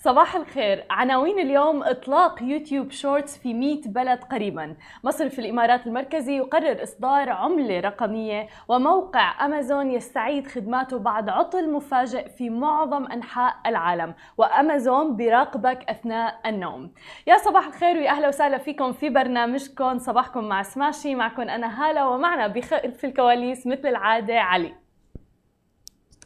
صباح الخير. عناوين اليوم: إطلاق يوتيوب شورتس في 100 بلد قريبا، مصر في الإمارات المركزي يقرر إصدار عملة رقمية، وموقع أمازون يستعيد خدماته بعد عطل مفاجئ في معظم أنحاء العالم، وأمازون براقبك أثناء النوم. يا صباح الخير ويا أهلا وسهلا فيكم في برنامجكم صباحكم مع سماشي. معكم أنا هالة، ومعنا في الكواليس مثل العادة علي.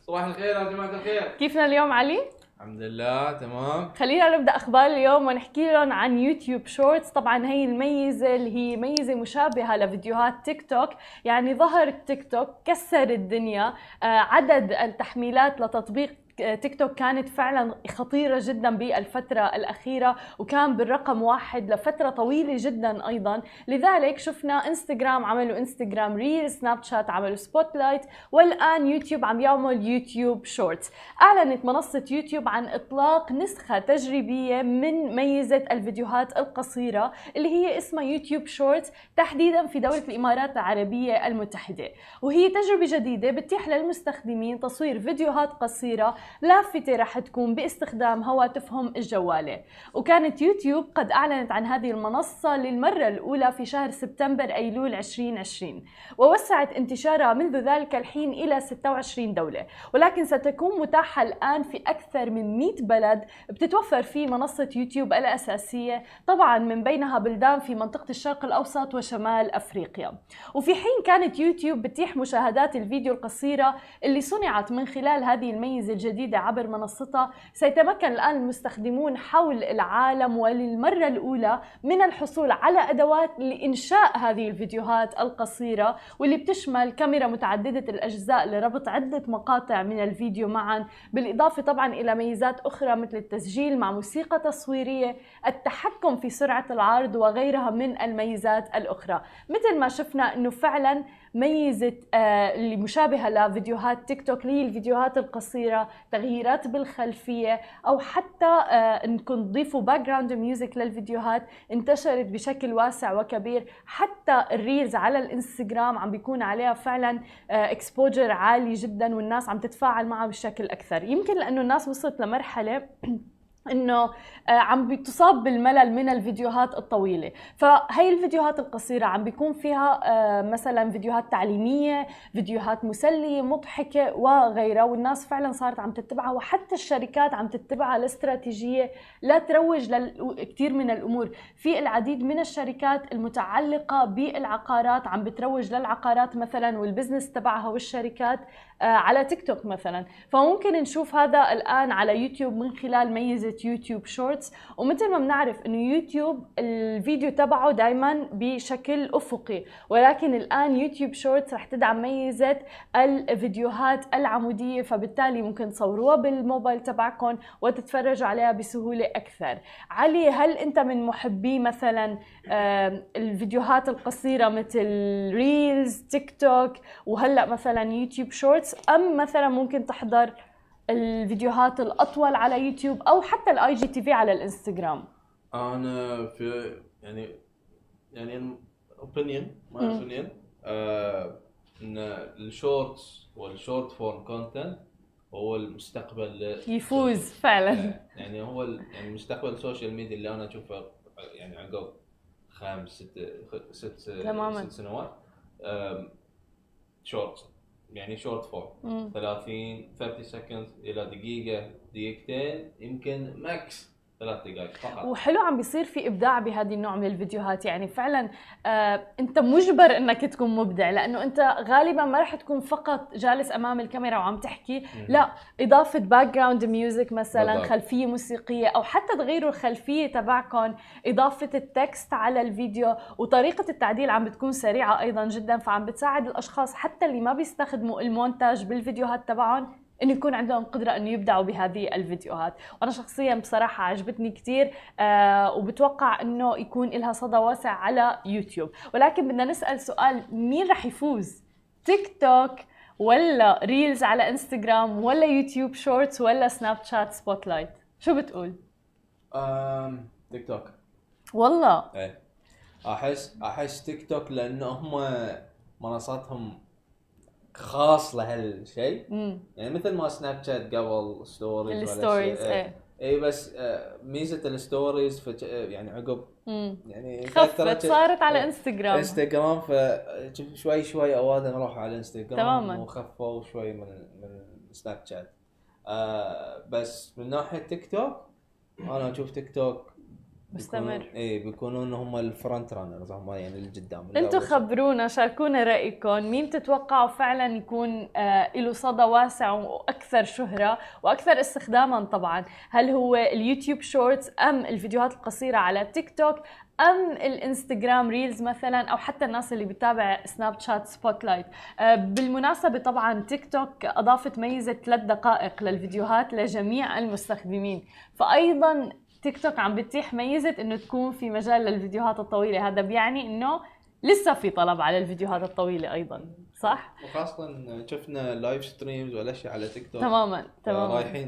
صباح الخير يا جماعة الخير، كيفنا اليوم علي؟ الحمد لله تمام. خلينا نبدأ أخبار اليوم ونحكي لهم عن يوتيوب شورتس. طبعا هي الميزة اللي هي ميزة مشابهة لفيديوهات تيك توك، يعني ظهر تيك توك كسر الدنيا. عدد التحميلات لتطبيق تيك توك كانت فعلا خطيرة جدا بالفترة الأخيرة، وكان بالرقم 1 لفترة طويلة جدا أيضا. لذلك شفنا انستغرام عملوا انستغرام ريل، سناب شات عملوا سبوت لايت، والآن يوتيوب عم يعمل يوتيوب شورتس. أعلنت منصة يوتيوب عن إطلاق نسخة تجريبية من ميزة الفيديوهات القصيرة اللي هي اسمها يوتيوب شورتس، تحديدا في دولة الإمارات العربية المتحدة. وهي تجربة جديدة بتتيح للمستخدمين تصوير فيديوهات قصيرة لافتة رح تكون باستخدام هواتفهم الجوالة. وكانت يوتيوب قد أعلنت عن هذه المنصة للمرة الأولى في شهر سبتمبر أيلول 2020، ووسعت انتشارها منذ ذلك الحين إلى 26 دولة، ولكن ستكون متاحة الآن في أكثر من 100 بلد بتتوفر فيه منصة يوتيوب الأساسية، طبعا من بينها بلدان في منطقة الشرق الأوسط وشمال أفريقيا. وفي حين كانت يوتيوب بتتيح مشاهدات الفيديو القصيرة اللي صنعت من خلال هذه الميزة الجديدة عبر منصتها، سيتمكن الآن المستخدمون حول العالم وللمرة الأولى من الحصول على أدوات لإنشاء هذه الفيديوهات القصيرة، واللي بتشمل كاميرا متعددة الأجزاء لربط عدة مقاطع من الفيديو معا، بالإضافة طبعا إلى ميزات أخرى مثل التسجيل مع موسيقى تصويرية، التحكم في سرعة العرض، وغيرها من الميزات الأخرى. مثل ما شفنا أنه فعلا ميزة اللي مشابهة لفيديوهات تيك توك اللي هي الفيديوهات القصيرة، تغييرات بالخلفية، أو حتى إنكم تضيفوا باك جراوند ميوزك للفيديوهات، انتشرت بشكل واسع وكبير. حتى الريلز على الانستغرام عم بيكون عليها فعلا اكسبوجر عالي جدا، والناس عم تتفاعل معها بشكل أكثر، يمكن لأنه الناس وصلت لمرحلة انه عم بتصاب بالملل من الفيديوهات الطويله. فهي الفيديوهات القصيره عم بيكون فيها مثلا فيديوهات تعليميه، فيديوهات مسليه مضحكه وغيرها، والناس فعلا صارت عم تتبعها، وحتى الشركات عم تتبعها لاستراتيجيه لا تروج لكثير من الامور. في العديد من الشركات المتعلقه بالعقارات عم بتروج للعقارات مثلا والبزنس تبعها والشركات على تيك توك مثلا. فممكن نشوف هذا الآن على يوتيوب من خلال ميزة يوتيوب شورتس. ومثل ما بنعرف انه يوتيوب الفيديو تبعه دايما بشكل افقي، ولكن الآن يوتيوب شورتس رح تدعم ميزة الفيديوهات العمودية، فبالتالي ممكن تصوروها بالموبايل تبعكم وتتفرجوا عليها بسهولة أكثر. علي، هل أنت من محبي مثلا الفيديوهات القصيرة مثل ريلز تيك توك وهلأ مثلا يوتيوب شورتس، أم مثلا ممكن تحضر الفيديوهات الأطول على يوتيوب أو حتى الاي جي تي في على الانستغرام؟ انا في يعني opinion ما opinion ان الشورتس والشورت فورم كونتنت هو المستقبل يفوز فعلا. يعني هو يعني مستقبل السوشيال ميديا اللي انا اشوفه يعني عقب 6 سنوات. شورت يعني شورت فورم 30 سكند الى دقيقتين، يمكن ماكس 3 دقائق فقط. وحلو عم بيصير في إبداع بهذه النوع من الفيديوهات، يعني فعلا أنت مجبر أنك تكون مبدع، لأنه أنت غالبا ما رح تكون فقط جالس أمام الكاميرا وعم تحكي، لا، إضافة باك جراوند ميوزك مثلا بالضبط، خلفية موسيقية، أو حتى تغيروا الخلفية تبعكم، إضافة التكست على الفيديو، وطريقة التعديل عم بتكون سريعة أيضا جدا، فعم بتساعد الأشخاص حتى اللي ما بيستخدموا المونتاج بالفيديوهات تبعهم انه يكون عندهم قدرة انه يبدعوا بهذه الفيديوهات. وانا شخصيا بصراحة عجبتني كثير، وبتوقع انه يكون لها صدى واسع على يوتيوب. ولكن بدنا نسأل سؤال: مين رح يفوز؟ تيك توك ولا ريلز على انستغرام ولا يوتيوب شورتس ولا سناب شات سبوت لايت؟ شو بتقول؟ تيك توك. والله ايه، احس تيك توك لانه هم منصاتهم خاص لهالشيء. يعني مثل ما سناب شات قبل ستوريز الستوريز، ايه اي بس ميزه الستوريز يعني عقب يعني خفت صارت على انستغرام فشوي شوي اوادم راحوا على انستغرام تماما، وخفوا شوي من سناب شات. بس من ناحيه تيك توك انا اشوف تيك توك مستمر. بيكونون هم الفرونت رانرز، هم يعني اللي قدام. انتوا خبرونا، شاركونا رأيكم، مين تتوقعوا فعلا يكون له صدى واسع واكثر شهرة واكثر استخداما طبعا؟ هل هو اليوتيوب شورتس ام الفيديوهات القصيرة على تيك توك ام الانستغرام ريلز مثلا، او حتى الناس اللي بتابع سناب شات سبوت لايت؟ بالمناسبة طبعا تيك توك اضافت ميزة 3 دقائق للفيديوهات لجميع المستخدمين، فايضا تيك توك عم بتتيح ميزة انه تكون في مجال للفيديوهات الطويلة. هذا بيعني انه لسه في طلب على الفيديوهات الطويلة ايضا، صح؟ وخاصة شفنا لايف ستريمز والاشياء على تيك توك تماما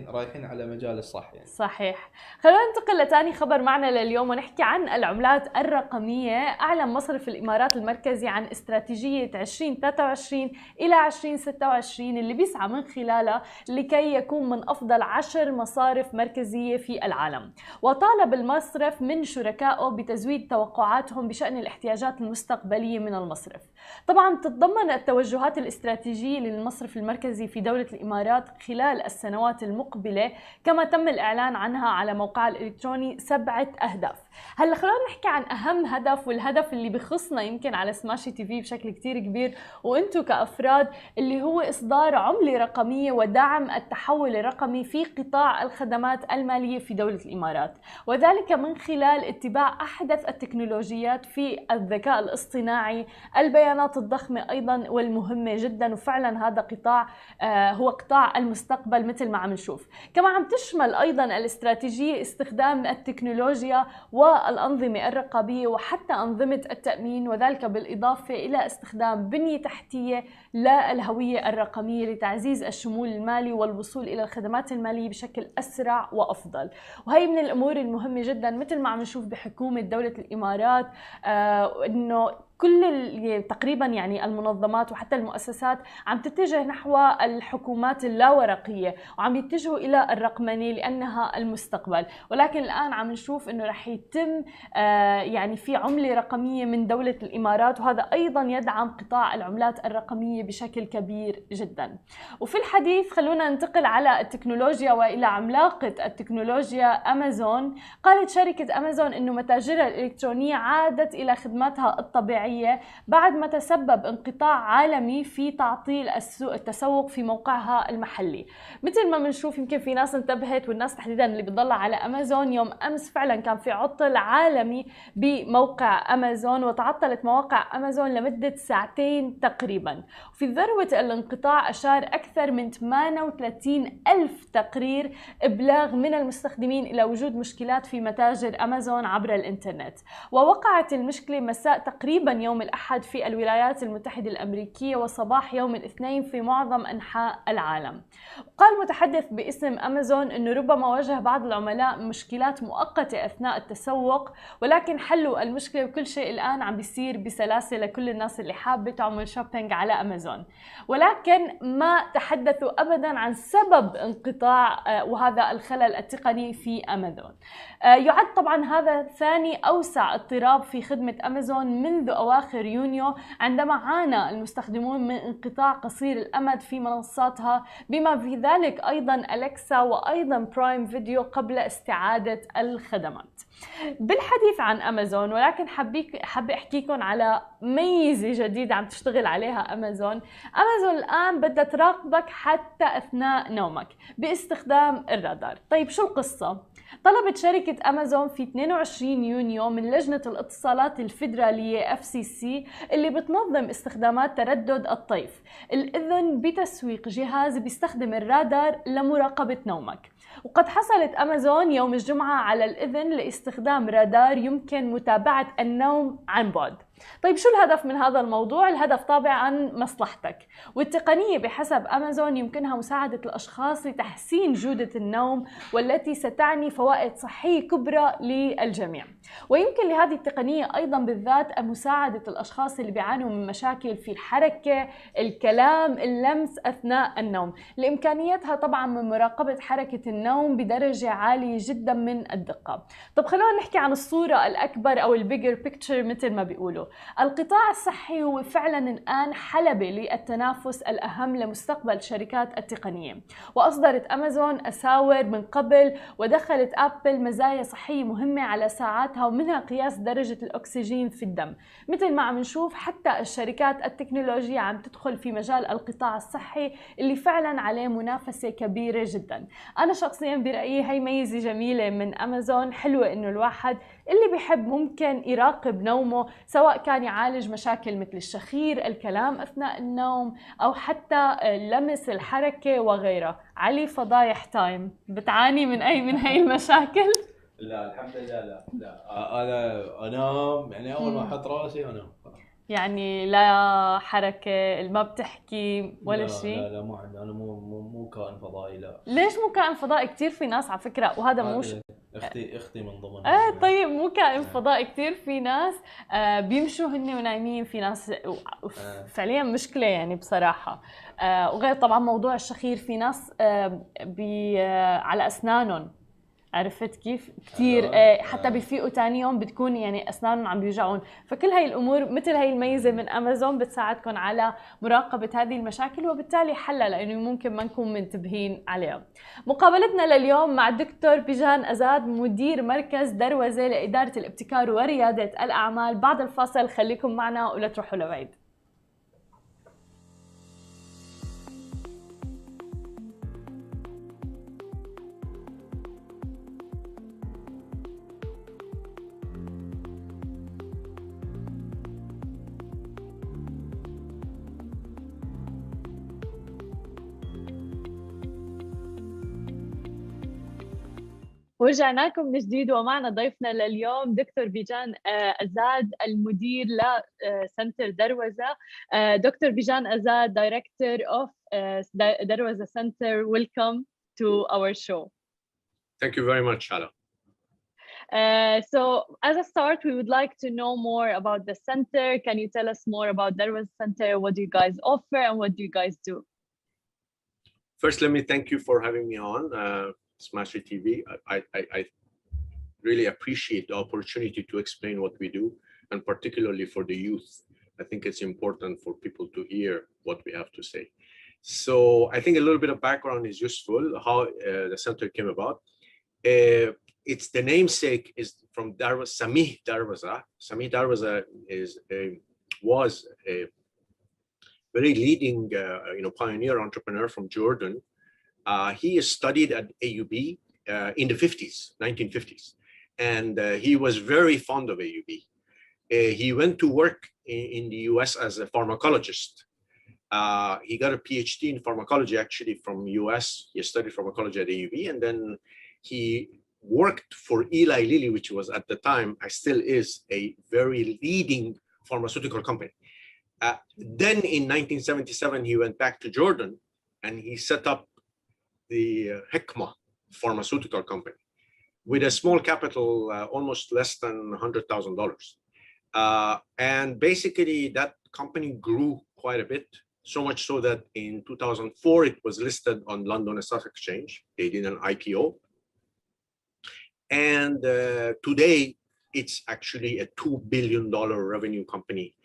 رايحين على مجال الصح يعني. صحيح. خلونا ننتقل لثاني خبر معنا لليوم ونحكي عن العملات الرقمية. أعلن مصرف الإمارات المركزي عن استراتيجية 2023 إلى 2026 اللي بيسعى من خلالها لكي يكون من أفضل 10 مصارف مركزية في العالم، وطالب المصرف من شركائه بتزويد توقعاتهم بشأن الاحتياجات المستقبلية من المصرف. طبعا تتضمن التوجهات الاستراتيجية للمصرف المركزي في دولة الإمارات خلال السنوات المقبلة، كما تم الإعلان عنها على موقع الإلكتروني 7 أهداف. هلا خلونا نحكي عن أهم هدف، والهدف اللي بخصنا يمكن على سماشي تي في بشكل كتير كبير وأنتم كأفراد، اللي هو إصدار عملة رقمية ودعم التحول الرقمي في قطاع الخدمات المالية في دولة الإمارات، وذلك من خلال اتباع أحدث التكنولوجيات في الذكاء الاصطناعي، البيانات الضخمة أيضا والمهمة جدا. وفعلا هذا قطاع هو قطاع المستقبل مثل ما عم نشوف. كما عم تشمل أيضا الاستراتيجية استخدام التكنولوجيا والأنظمة الرقابية وحتى أنظمة التأمين، وذلك بالإضافة إلى استخدام بنية تحتية للهوية الرقمية لتعزيز الشمول المالي والوصول إلى الخدمات المالية بشكل أسرع وأفضل. وهي من الأمور المهمة جدا مثل ما عم نشوف بحكومة دولة الإمارات، إنه كل تقريبا يعني المنظمات وحتى المؤسسات عم تتجه نحو الحكومات اللاورقية وعم يتجهوا إلى الرقمنة لأنها المستقبل. ولكن الآن عم نشوف أنه رح يتم يعني في عملة رقمية من دولة الإمارات، وهذا أيضا يدعم قطاع العملات الرقمية بشكل كبير جدا. وفي الحديث خلونا ننتقل على التكنولوجيا وإلى عملاقة التكنولوجيا أمازون. قالت شركة أمازون أنه متاجرها الإلكترونية عادت إلى خدماتها الطبيعية بعد ما تسبب انقطاع عالمي في تعطيل التسوق في موقعها المحلي. مثل ما بنشوف يمكن في ناس انتبهت، والناس تحديدا اللي بتضل على أمازون، يوم أمس فعلا كان في عطل عالمي بموقع أمازون وتعطلت مواقع أمازون لمدة 2 ساعة تقريبا. وفي ذروة الانقطاع أشار أكثر من 38 ألف تقرير إبلاغ من المستخدمين إلى وجود مشكلات في متاجر أمازون عبر الإنترنت. ووقعت المشكلة مساء تقريبا يوم الأحد في الولايات المتحدة الأمريكية وصباح يوم الاثنين في معظم أنحاء العالم. قال متحدث باسم أمازون أنه ربما واجه بعض العملاء مشكلات مؤقتة أثناء التسوق، ولكن حلوا المشكلة وكل شيء الآن عم بيصير بسلاسة لكل الناس اللي حابة تعمل شوبينج على أمازون. ولكن ما تحدثوا أبدا عن سبب انقطاع وهذا الخلل التقني في أمازون. يعد طبعا هذا ثاني أوسع اضطراب في خدمة أمازون منذ أواخر يونيو، عندما عانى المستخدمون من انقطاع قصير الأمد في منصاتها، بما في ذلك أيضا أليكسا وأيضا برايم فيديو قبل استعادة الخدمات. بالحديث عن أمازون، ولكن حابة أحكيكم على ميزة جديدة عم تشتغل عليها أمازون. أمازون الآن بدها تراقبك حتى أثناء نومك باستخدام الرادار. طيب شو القصة؟ طلبت شركة أمازون في 22 يونيو من لجنة الاتصالات الفيدرالية FCC اللي بتنظم استخدامات تردد الطيف الإذن بتسويق جهاز بيستخدم الرادار لمراقبة نومك. وقد حصلت أمازون يوم الجمعة على الإذن لاستخدام رادار يمكن متابعة النوم عن بعد. طيب شو الهدف من هذا الموضوع؟ الهدف طبعا مصلحتك، والتقنية بحسب أمازون يمكنها مساعدة الأشخاص لتحسين جودة النوم، والتي ستعني فوائد صحية كبرى للجميع. ويمكن لهذه التقنية أيضا بالذات مساعدة الأشخاص اللي بيعانوا من مشاكل في الحركة، الكلام، اللمس أثناء النوم، لإمكانيتها طبعا من مراقبة حركة النوم بدرجة عالية جدا من الدقة. طب خلونا نحكي عن الصورة الأكبر أو البيجر بيكتشر مثل ما بيقولوا. القطاع الصحي هو فعلا الآن حلبة للتنافس الأهم لمستقبل الشركات التقنية، وأصدرت أمازون أساور من قبل، ودخلت أبل مزايا صحية مهمة على ساعاتها، ومنها قياس درجة الأكسجين في الدم. مثل ما عم نشوف حتى الشركات التكنولوجية عم تدخل في مجال القطاع الصحي اللي فعلا عليه منافسة كبيرة جدا. أنا شخصيا برأيي هي ميزة جميلة من أمازون، حلوة إنه الواحد اللي بيحب ممكن يراقب نومه، سواء كان يعالج مشاكل مثل الشخير، الكلام أثناء النوم، أو حتى لمس الحركة وغيرها. علي، فضايح تايم، بتعاني من أي من هاي المشاكل؟ لا الحمد لله، لا انا انام يعني اول ما احط راسي انام. يعني لا حركة، ما بتحكي ولا شيء؟ لا مو عندي، انا مو كائن فضائي، لا. ليش مو كائن فضائي؟ كتير في ناس على فكرة، وهذا مش اختي من ضمن. طيب مو كائن فضائي، كتير في ناس بيمشوا هن ونايمين، في ناس فعليا مشكلة يعني بصراحة. وغير طبعا موضوع الشخير، في ناس على أسنانهم، عرفت كيف؟ كتير حتى بيفيقوا تاني يوم بتكون يعني أسنانهم عم بيوجعون. فكل هاي الأمور مثل هاي الميزة من أمازون بتساعدكم على مراقبة هذه المشاكل، وبالتالي حلها، لأنه ممكن ما نكون منتبهين عليها. مقابلتنا لليوم مع الدكتور بيجان أزاد، مدير مركز دروزة لإدارة الابتكار وريادة الأعمال. بعد الفاصل خليكم معنا ولا تروحوا لبعيد. ورجعنا لكم من جديد، ومعنا ضيفنا لليوم دكتور بيجان أزاد، المدير لسنتر دروزة. دكتور بيجان أزاد, Director of دروزة Center, welcome to our show. Thank you very much, Hala. So as a start, we would like to know more about the center. Can you tell us more about Darwaza Center? What do you guys offer and what do you guys do? First, let me thank you for having me on Smash TV. I really appreciate the opportunity to explain what we do, and particularly for the youth. I think it's important for people to hear what we have to say. So I think a little bit of background is useful, how the center came about. It's the namesake is from Darwaza, Samih Darwaza. Samih Darwaza was a very leading pioneer entrepreneur from Jordan. He studied at AUB in the 1950s, and he was very fond of AUB. He went to work in the US as a pharmacologist. He got a PhD in pharmacology actually from US. He studied pharmacology at AUB, and then he worked for Eli Lilly, which was at the time, still is, a very leading pharmaceutical company. Then in 1977, he went back to Jordan and he set up the Hikma pharmaceutical company with a small capital, almost less than $100,000. And basically that company grew quite a bit, so much so that in 2004, it was listed on London Stock Exchange. They did an IPO. And today, it's actually a $2 billion revenue company.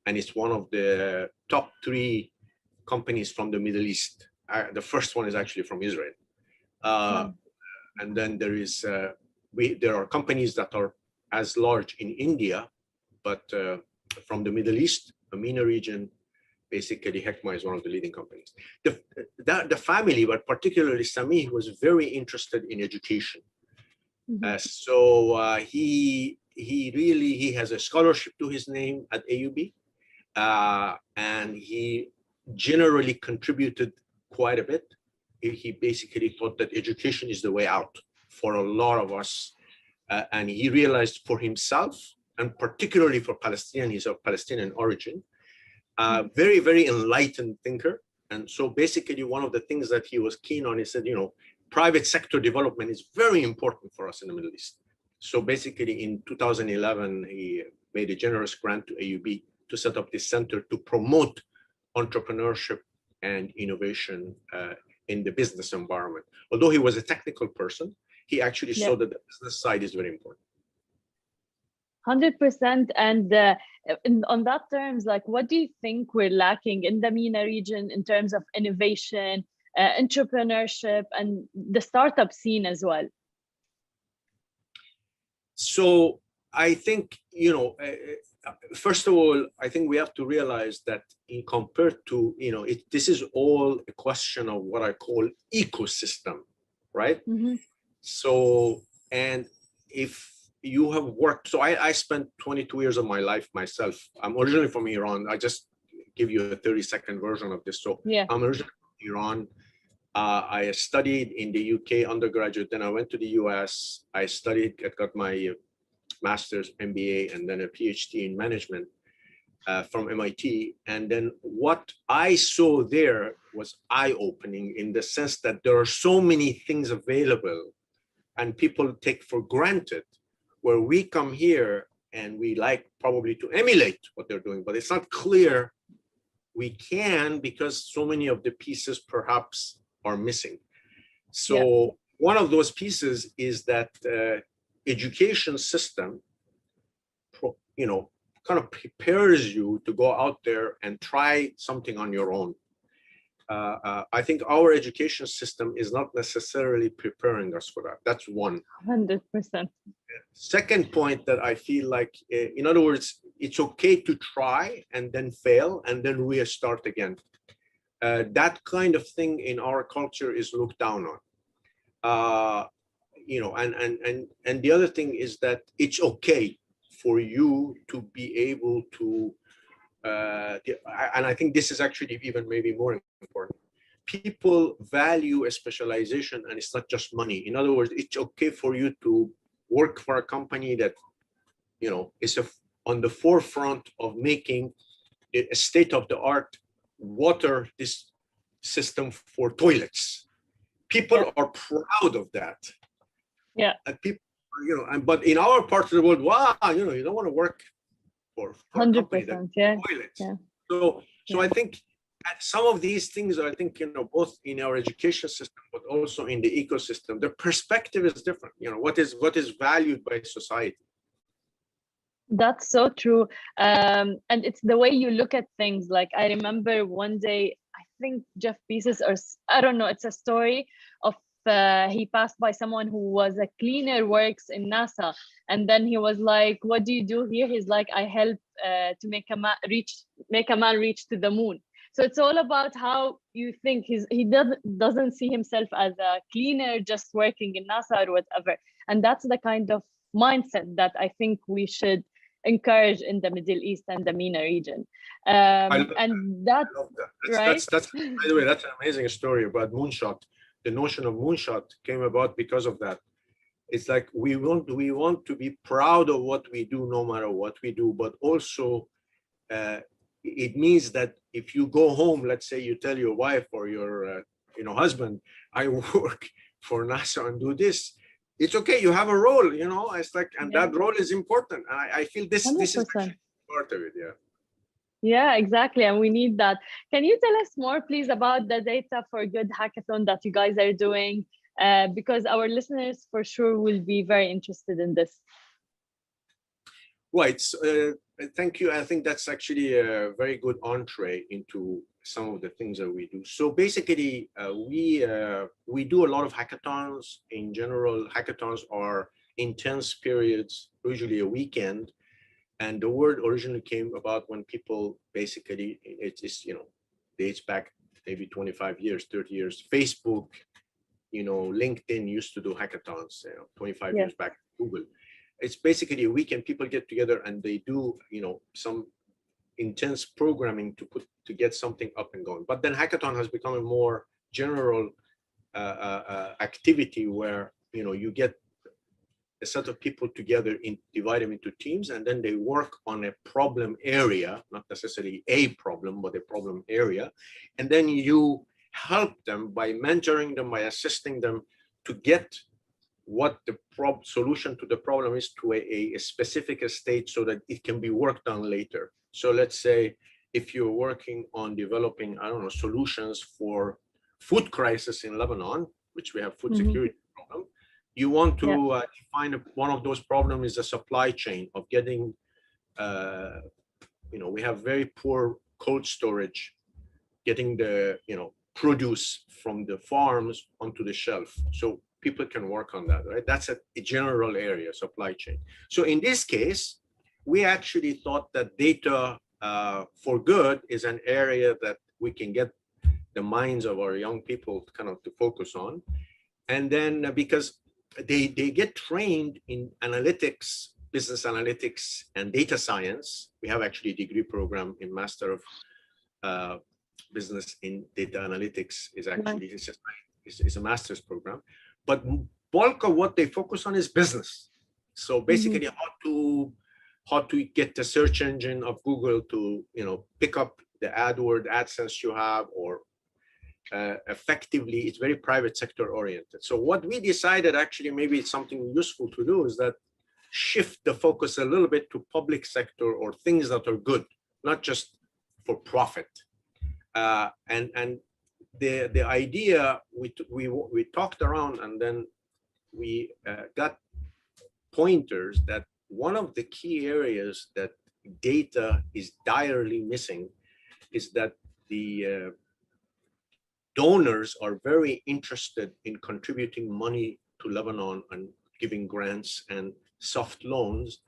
And it's one of the top 3 companies from the Middle East. The first one is actually from Israel. And then there are companies that are as large in India, but from the Middle East, the MENA region, basically Hikma is one of the leading companies. The family, but particularly Samih, was very interested in education. So he has a scholarship to his name at AUB, and he generally contributed quite a bit. He basically thought that education is the way out for a lot of us, and he realized for himself and particularly for Palestinian, he's of Palestinian origin, very, very enlightened thinker. And so basically one of the things that he was keen on, he said, you know, private sector development is very important for us in the Middle East. So basically in 2011, he made a generous grant to AUB to set up this center to promote entrepreneurship and innovation in the business environment. Although he was a technical person, he actually saw that the business side is very important. 100%. And on that terms, like, what do you think we're lacking in the MENA region in terms of innovation, entrepreneurship, and the startup scene as well? So I think, you know, first of all, I think we have to realize that in compared to, you know, this is all a question of what I call ecosystem, right? So, and if you have worked, so I spent 22 years of my life myself. I'm originally from Iran. I just give you a 30-second version of this. So I'm originally from Iran. I studied in the UK undergraduate, then I went to the US. I got my master's, MBA, and then a PhD in management from MIT. And then what I saw there was eye-opening in the sense that there are so many things available and people take for granted, where we come here and we like probably to emulate what they're doing, but it's not clear we can because so many of the pieces perhaps are missing. So one of those pieces is that education system, you know, kind of prepares you to go out there and try something on your own. I think our education system is not necessarily preparing us for that. That's one. 100%. Second point that I feel like, in other words, it's okay to try and then fail and then restart again. That kind of thing in our culture is looked down on. You know, and the other thing is that it's okay for you to be able to, and I think this is actually even maybe more important. People value a specialization, and it's not just money. In other words, it's okay for you to work for a company that, you know, is on the forefront of making a state-of-the-art water system for toilets. People are proud of that. And people, you know, but in our part of the world, wow, you know, you don't want to work for 100%. Toilets. So I think some of these things, I think, you know, both in our education system, but also in the ecosystem, the perspective is different. You know, what is valued by society. That's so true. And it's the way you look at things. Like, I remember one day, I think Jeff Bezos, or I don't know, it's a story of he passed by someone who was a cleaner, works in NASA, and then he was like, "What do you do here?" He's like, "I help to make a man reach to the moon." So it's all about how you think. He doesn't see himself as a cleaner just working in NASA or whatever, and that's the kind of mindset that I think we should encourage in the Middle East and the MENA region. Right? That's by the way, that's an amazing story about moonshot. The notion of moonshot came about because of that. It's like we want to be proud of what we do, no matter what we do, but also it means that if you go home, let's say you tell your wife or your you know, husband, I work for NASA and do this. It's okay. You have a role, you know. It's like, and that role is important. And I feel this is actually part of it. Yeah, exactly. And we need that. Can you tell us more, please, about the Data for Good hackathon that you guys are doing? Because our listeners for sure will be very interested in this. Right. Thank you. I think that's actually a very good entree into some of the things that we do. So basically, we do a lot of hackathons. In general, hackathons are intense periods, usually a weekend. And the word originally came about when people basically, it's, you know, dates back maybe 25 years, 30 years. Facebook, you know, LinkedIn used to do hackathons, you know, 25 years back, Google. It's basically a weekend, people get together and they do, you know, some intense programming to get something up and going. But then hackathon has become a more general activity where, you know, you get a set of people together, divide them into teams, and then they work on a problem area, not necessarily a problem, but a problem area. And then you help them by mentoring them, by assisting them to get what the solution to the problem is to a specific state so that it can be worked on later. So let's say if you're working on developing, I don't know, solutions for food crisis in Lebanon, which we have food security problem, you want to define one of those problems is the supply chain of getting, we have very poor cold storage, getting the, produce from the farms onto the shelf. So people can work on that, right? That's a general area, supply chain. So in this case, we actually thought that data for good is an area that we can get the minds of our young people kind of to focus on. And then because they get trained in analytics, business analytics, and data science. We have actually a degree program in Master of Business in Data Analytics is actually it's a master's program. But bulk of what they focus on is business. So basically how to get the search engine of Google to pick up the AdSense you have, or effectively, it's very private sector oriented. So what we decided, actually, maybe it's something useful to do, is that shift the focus a little bit to public sector or things that are good, not just for profit. And the idea we talked around, and then we got pointers that one of the key areas that data is direly missing is that the donors are very interested in contributing money to Lebanon and giving grants and soft loans,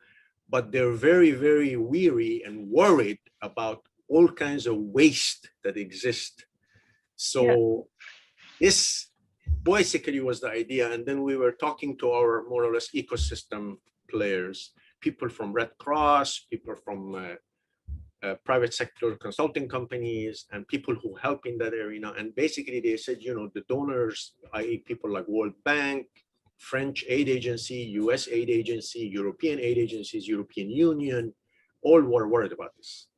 but they're very, very weary and worried about all kinds of waste that exist. So this basically was the idea. And then we were talking to our more or less ecosystem players, people from Red Cross, people from private sector consulting companies, and people who help in that arena. And basically they said, the donors, i.e. people like World Bank, French aid agency, US aid agency, European aid agencies, European Union, all were worried about this.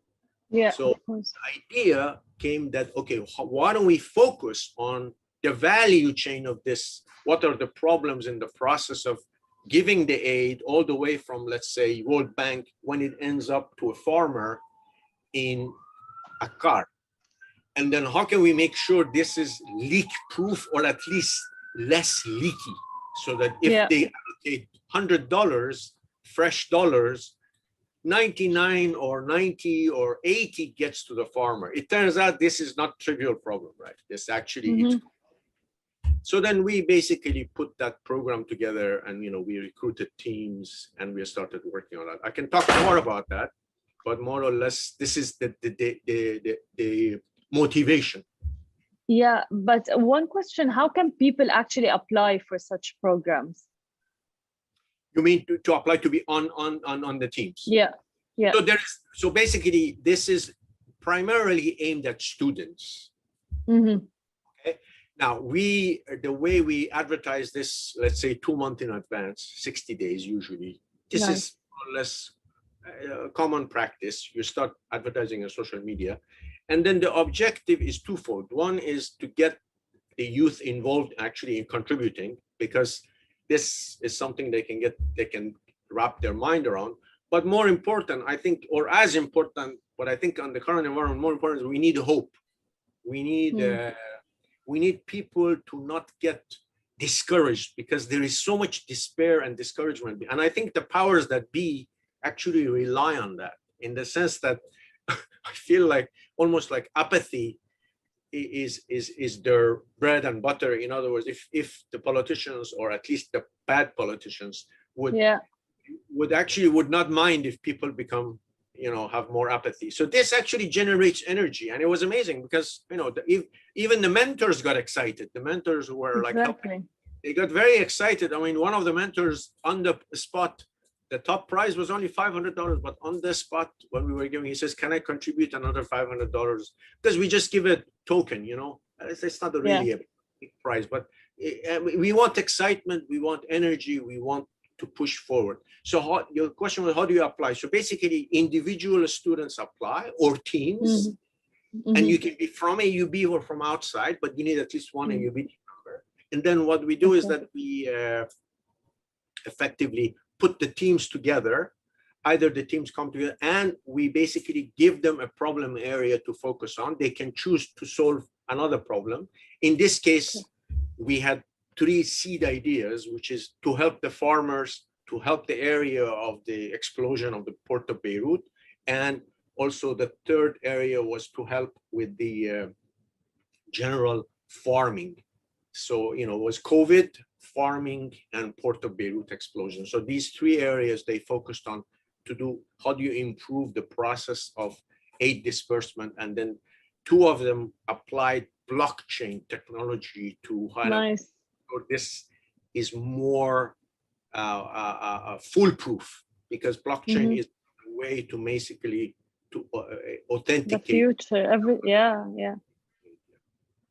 So the idea came that, okay, why don't we focus on the value chain of this? What are the problems in the process of giving the aid all the way from, let's say, World Bank, when it ends up to a farmer in a car? And then how can we make sure this is leak proof, or at least less leaky, so that if they allocate $100 fresh dollars, 99 or 90 or 80 gets to the farmer. It turns out this is not a trivial problem, right? This actually so then we basically put that program together, and we recruited teams and we started working on that. I can talk more about that, but more or less this is the motivation. Yeah, but one question: how can people actually apply for such programs? You mean to apply to be on the teams? Yeah. So basically this is primarily aimed at students. Okay. Now the way we advertise this, let's say 2 months in advance, 60 days usually. This is more or less common practice. You start advertising on social media, and then the objective is twofold. One is to get the youth involved actually in contributing, because this is something they can wrap their mind around. But more important, I think, or as important, but I think on the current environment, more important is we need hope. We need people to not get discouraged, because there is so much despair and discouragement. And I think the powers that be actually rely on that, in the sense that I feel like almost like apathy is their bread and butter. In other words, if the politicians, or at least the bad politicians, would not mind if people become, have more apathy. So this actually generates energy, and it was amazing because even the mentors got excited. The mentors who were like helping, they got very excited. I mean, one of the mentors on the spot, the top prize was only $500, but on the spot when we were giving, he says, "Can I contribute another $500?" Because we just give a token, It's not really a big prize, but we want excitement, we want energy, we want to push forward. So your question was, how do you apply? So basically, individual students apply or teams, and you can be from AUB or from outside, but you need at least one AUB member. And then what we do is that we effectively put the teams together. Either the teams come together and we basically give them a problem area to focus on. They can choose to solve another problem. In this case, we had 3 seed ideas, which is to help the farmers, to help the area of the explosion of the port of Beirut. And also the third area was to help with the general farming. So, it was COVID, farming, and port of Beirut explosion. So these 3 areas they focused on to do, how do you improve the process of aid disbursement? And then 2 of them applied blockchain technology to highlight. So this is more foolproof, because blockchain is a way to basically to authenticate the future.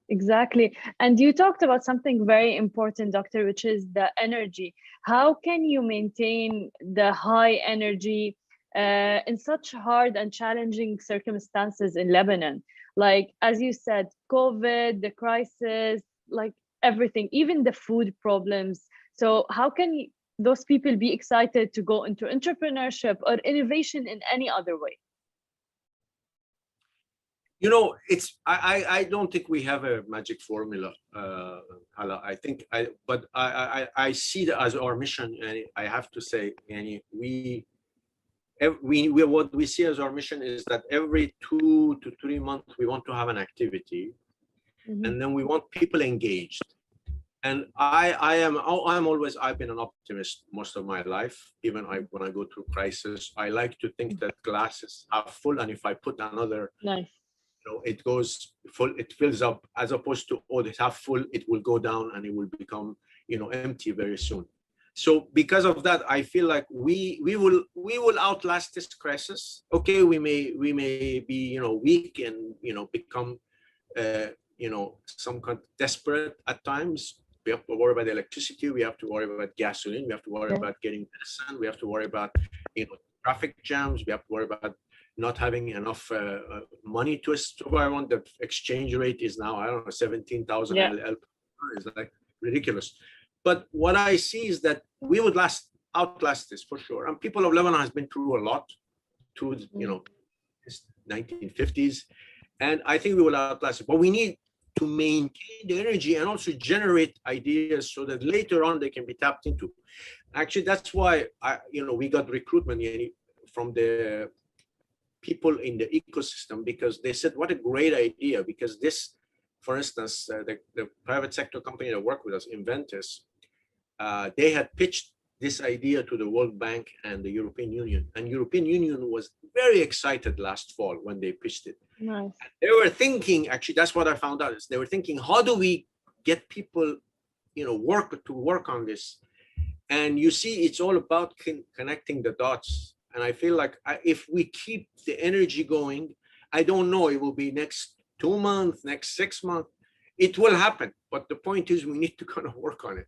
Exactly. And you talked about something very important, Doctor, which is the energy. How can you maintain the high energy in such hard and challenging circumstances in Lebanon? Like, as you said, COVID, the crisis, like everything, even the food problems. So how can those people be excited to go into entrepreneurship or innovation in any other way? I don't think we have a magic formula, Hala. I see that as our mission, and I have to say, and what we see as our mission is that every 2 to 3 months we want to have an activity, and then we want people engaged. And I've been an optimist most of my life. Even when I go through crisis, I like to think that glasses are full, and if I put another, it goes full, it fills up, as opposed to, it's half full, it will go down and it will become, empty very soon. So because of that, I feel like we will outlast this crisis. Okay, we may be weak and become some kind of desperate at times. We have to worry about electricity. We have to worry about gasoline. We have to worry about getting medicine. We have to worry about traffic jams. We have to worry about not having enough money to survive on. The exchange rate is now, I don't know, 17,000 LL. It's like ridiculous. But what I see is that we would outlast this for sure. And people of Lebanon has been through a lot, through this 1950s, and I think we will outlast it. But we need to maintain the energy and also generate ideas so that later on they can be tapped into. Actually, that's why we got recruitment from the people in the ecosystem, because they said, what a great idea. Because this, for instance, the private sector company that worked with us, Inventus, they had pitched this idea to the World Bank and the European Union. And European Union was very excited last fall when they pitched it. Nice. They were thinking, actually, that's what I found out, is they were thinking, how do we get people, work on this? And you see, it's all about connecting the dots. And I feel like if we keep the energy going, I don't know, it will be next 2 months, next 6 months, it will happen. But the point is, we need to kind of work on it.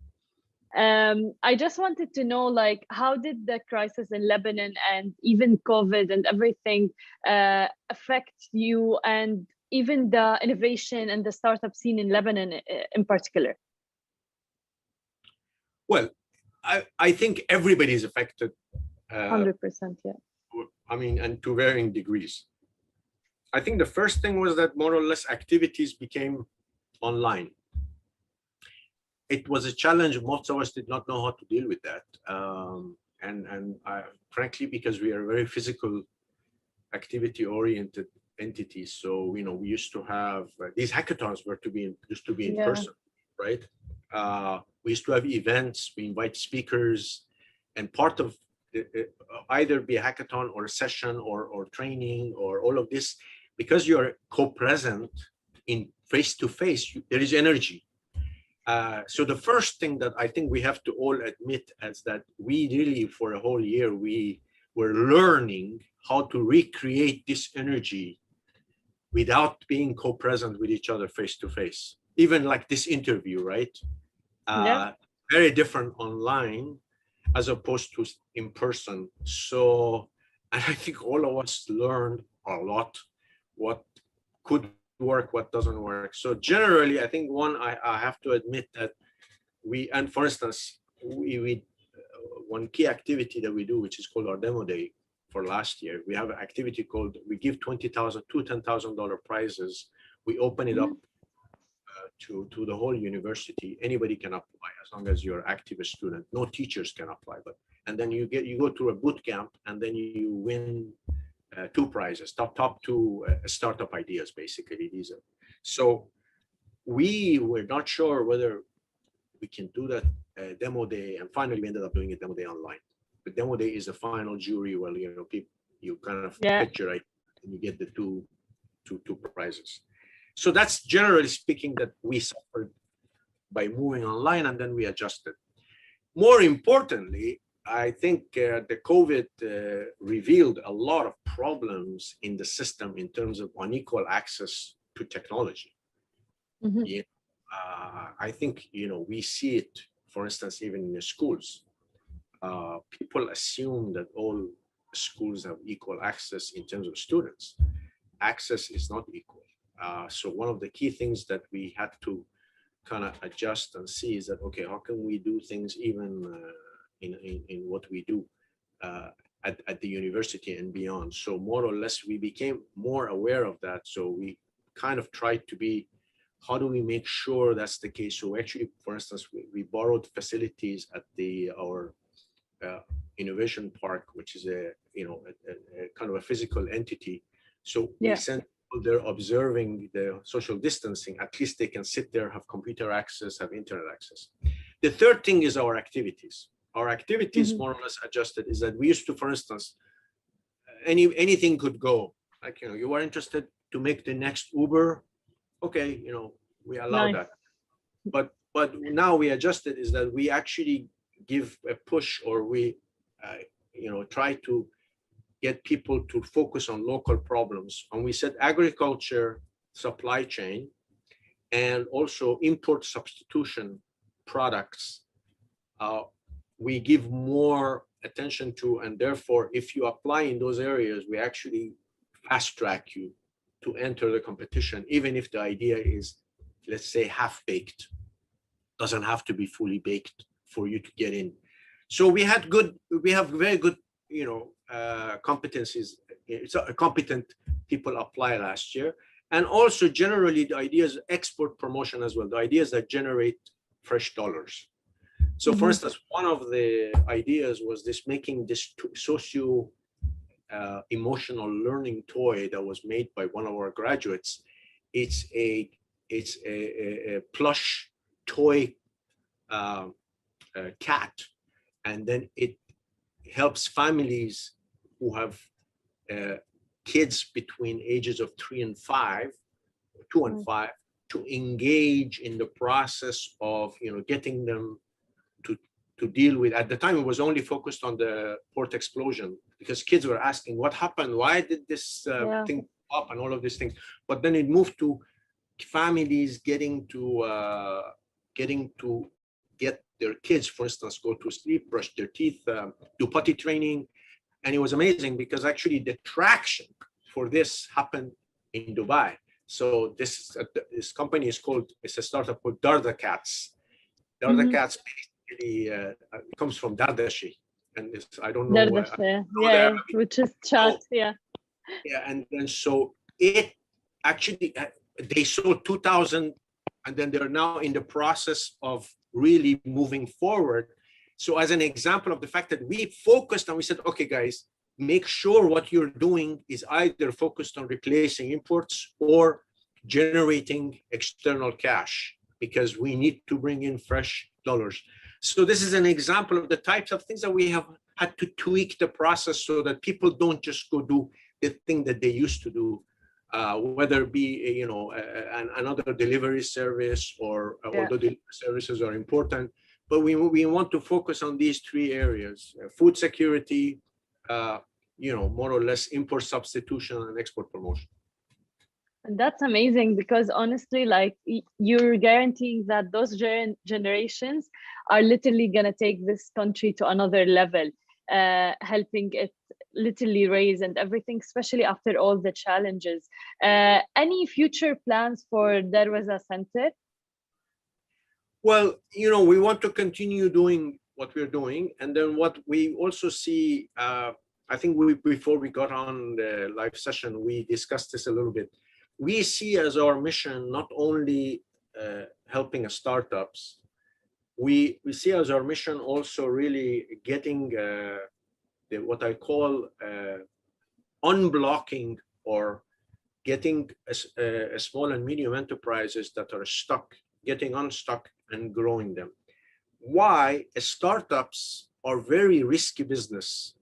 I just wanted to know, like, how did the crisis in Lebanon and even COVID and everything affect you, and even the innovation and the startup scene in Lebanon in particular? Well, I think everybody is affected. 100%, yeah. I mean, and to varying degrees. I think the first thing was that more or less activities became online. It was a challenge. Most of us did not know how to deal with that. And frankly, because we are very physical, activity-oriented entities. So, we used to have, these hackathons used to be in person, right? We used to have events, we invite speakers, and part of either be a hackathon or a session or training or all of this, because you're co-present in face-to-face, there is energy. So the first thing that I think we have to all admit is that we really, for a whole year, we were learning how to recreate this energy without being co-present with each other face-to-face. Even like this interview, right? Very different online. as opposed to in person. So, and I think all of us learned a lot, what could work, what doesn't work. So generally, I think I have to admit that and for instance, one key activity that we do, which is called our demo day for last year, we have an activity called, we give $20,000 to $10,000 prizes. We open it up to the whole university. Anybody can apply as long as you're an active student. No teachers can apply, and then you go through a boot camp, and then you win 2 prizes, top 2 startup ideas, basically. These are, so we were not sure whether we can do that demo day, and finally we ended up doing a demo day online. The demo day is the final jury. Well, people, you kind of picture it, and you get the two prizes. So that's generally speaking that we suffered by moving online, and then we adjusted. More importantly, I think the COVID revealed a lot of problems in the system in terms of unequal access to technology. Yeah. I think, we see it, for instance, even in the schools. People assume that all schools have equal access in terms of students. Access is not equal. So one of the key things that we had to kind of adjust and see is that, okay, how can we do things even in what we do at the university and beyond? So more or less, we became more aware of that. So we kind of tried to be, how do we make sure that's the case? So actually, for instance, we borrowed facilities at our innovation park, which is a kind of a physical entity. So we sent people there observing the social distancing. At least they can sit there, have computer access, have internet access. The third thing is our activities. Our activities more or less adjusted is that we used to, for instance, anything could go. Like, you are interested to make the next Uber. Okay, we allow that. But now we adjusted is that we actually give a push, or we try to get people to focus on local problems. And we said agriculture, supply chain, and also import substitution products, we give more attention to, and therefore, if you apply in those areas, we actually fast track you to enter the competition, even if the idea is, let's say, half-baked. Doesn't have to be fully baked for you to get in. So we have very good, competencies. Competent people apply last year. And also generally the ideas, export promotion as well, the ideas that generate fresh dollars. So for instance, one of the ideas was making this socio emotional learning toy that was made by one of our graduates. It's a plush toy cat, and then it helps families who have kids between ages of 2 and 5, to engage in the process of getting them to deal with. At the time, it was only focused on the port explosion, because kids were asking what happened, why did this thing up, and all of these things. But then it moved to families getting to get their kids, for instance, go to sleep, brush their teeth, do potty training. And it was amazing because actually the traction for this happened in Dubai. So this company is it's a startup called Darda Cats. Darda Cats basically comes from Dardashi, and I don't know. Which is chat, Yeah, and then so it actually they sold 2,000, and then they're now in the process of really moving forward. So as an example of the fact that we focused and we said, okay, guys, make sure what you're doing is either focused on replacing imports or generating external cash, because we need to bring in fresh dollars. So this is an example of the types of things that we have had to tweak the process so that people don't just go do the thing that they used to do, whether it be another delivery service or although the services are important, but we want to focus on these 3 areas: food security, more or less import substitution, and export promotion. And that's amazing, because honestly, like, you're guaranteeing that those generations are literally gonna take this country to another level, helping it literally raise and everything, especially after all the challenges. Any future plans for Darwaza Center? Well, you know, we want to continue doing what we're doing, and then what we also see, I think before we got on the live session, we discussed this a little bit. We see as our mission not only helping startups, we see as our mission also really getting what I call unblocking, or getting a small and medium enterprises that are stuck, getting unstuck and growing them. Why? Startups are very risky business.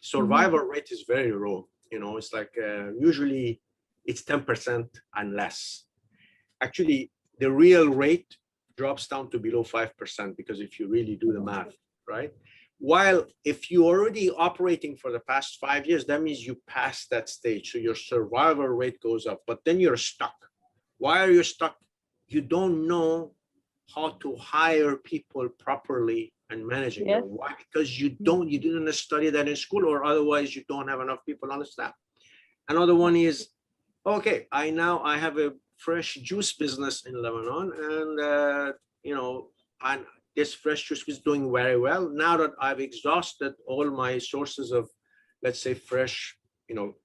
Survival rate is very low. You know, it's like usually it's 10% and less. Actually, the real rate drops down to below 5%, because if you really do the math, right? While if you're already operating for the past 5 years, that means you passed that stage. So your survival rate goes up, but then you're stuck. Why are you stuck? You don't know how to hire people properly and managing them. Why? Because you didn't study that in school, or otherwise you don't have enough people on the staff. Another one is, okay, I have a fresh juice business in Lebanon, and you know, and this fresh juice is doing very well. Now that I've exhausted all my sources of, let's say, fresh, you know,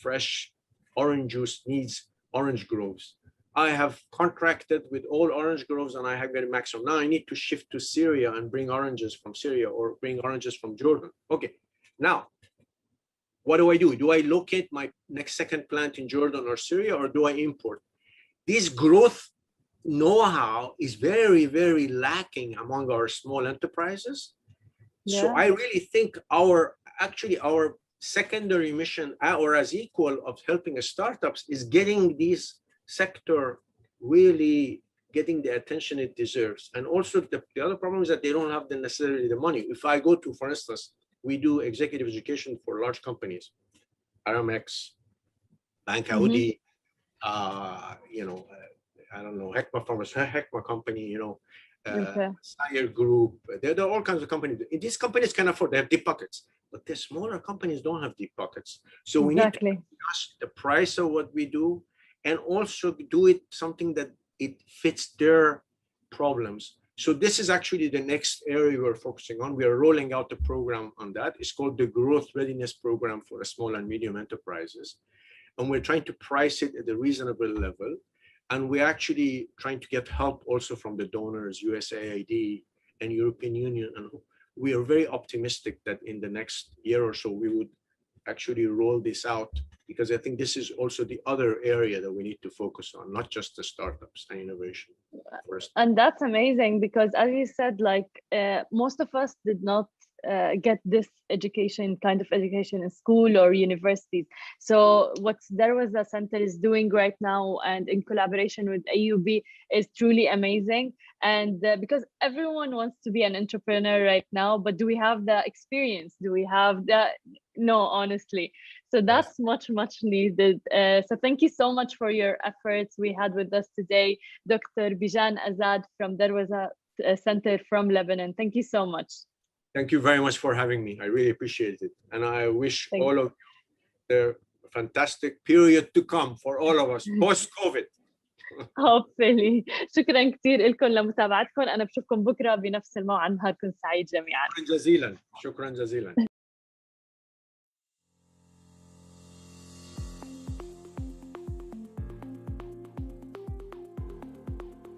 fresh orange juice needs orange groves. I have contracted with all orange groves, and I have got a maximum. Now I need to shift to Syria and bring oranges from Syria, or bring oranges from Jordan. Okay, now what do? Do I locate my next second plant in Jordan or Syria, or do I import? This growth know-how is very, very lacking among our small enterprises. Yeah. So I really think our secondary mission, or as equal of helping startups, is getting this sector really getting the attention it deserves. And also the other problem is that they don't have necessarily the money. If I go to, for instance, we do executive education for large companies, Aramex, Bank Audi, you know, I don't know, Hekma company, you know, Sire Group. There are all kinds of companies. These companies can afford, they have deep pockets, but the smaller companies don't have deep pockets. So we need to adjust the price of what we do, and also do it something that it fits their problems. So this is actually the next area we're focusing on. We are rolling out a program on that. It's called the Growth Readiness Program for small and medium enterprises. And we're trying to price it at a reasonable level. And we're actually trying to get help also from the donors, USAID and European Union. And we are very optimistic that in the next year or so, we would actually roll this out, because I think this is also the other area that we need to focus on, not just the startups and innovation. And that's amazing, because as you said, like most of us did not get this kind of education in school or universities. So what Darwaza Center is doing right now, and in collaboration with AUB, is truly amazing. And because everyone wants to be an entrepreneur right now, but do we have the experience? Do we have the, no, honestly. So that's much needed. So thank you so much for your efforts. We had with us today Dr. Bijan Azad from Darwaza Center from Lebanon. Thank you so much. Thank you very much for having me. I really appreciate it. And I wish all of you a fantastic period to come for all of us post-COVID. Hopefully. شكرا كثير لكم لمتابعتكم. أنا بشوفكم بكرة بنفس الموعد. نهاركم سعيد جميعا. شكرا جزيلا. شكرا جزيلا.